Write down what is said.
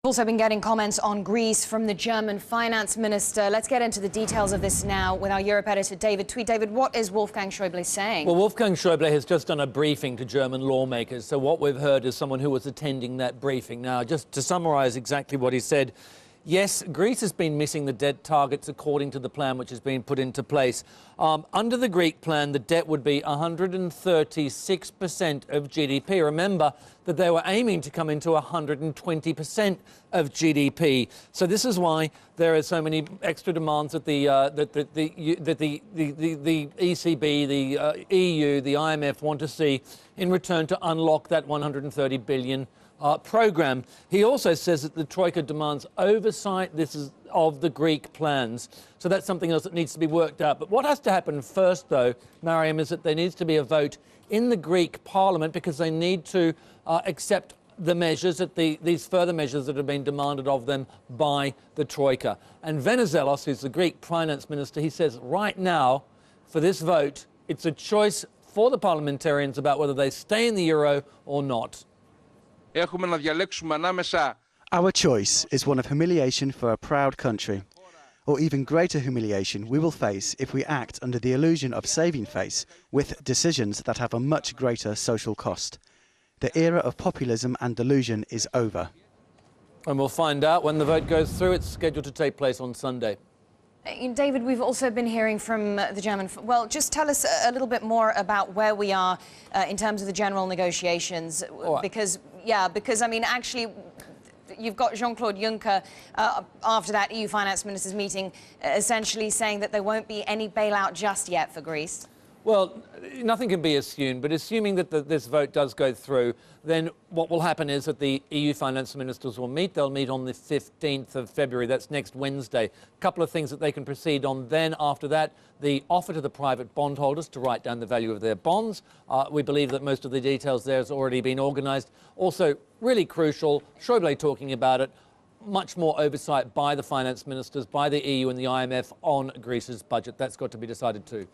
We've also been getting comments on Greece from the German Finance Minister. Let's get into the details of this now with our Europe editor, David Tweed. David, what is Wolfgang Schaeuble saying? Well, Wolfgang Schaeuble has just done a briefing to German lawmakers. So what we've heard is someone who was attending that briefing. Now, just to summarise exactly what he said, yes, Greece has been missing the debt targets according to the plan which has been put into place. Under the Greek plan, the debt would be 136% of GDP. Remember that they were aiming to come into 120% of GDP. So this is why there are so many extra demands that the ECB, the EU, the IMF want to see in return to unlock that 130 billion programme. He also says that the Troika demands oversight of the Greek plans. So that's something else that needs to be worked out. But what has to happen first, though, Maryam, is that there needs to be a vote in the Greek parliament because they need to accept the measures, these further measures that have been demanded of them by the Troika. And Venizelos, who's the Greek finance minister, he says right now, for this vote, it's a choice for the parliamentarians about whether they stay in the euro or not. Our choice is one of humiliation for a proud country, or even greater humiliation we will face if we act under the illusion of saving face with decisions that have a much greater social cost. The era of populism and delusion is over. And we'll find out when the vote goes through. It's scheduled to take place on Sunday. David, we've also been hearing from the German... Well, just tell us a little bit more about where we are in terms of the general negotiations. Right. Because, I mean, actually, you've got Jean-Claude Juncker, after that EU finance ministers meeting, essentially saying that there won't be any bailout just yet for Greece. Well, nothing can be assumed, but assuming that this vote does go through, then what will happen is that the EU finance ministers will meet. They'll meet on the 15th of February. That's next Wednesday. A couple of things that they can proceed on then. After that, the offer to the private bondholders to write down the value of their bonds. We believe that most of the details there has already been organised. Also, really crucial, Schaeuble talking about it, much more oversight by the finance ministers, by the EU and the IMF on Greece's budget. That's got to be decided too.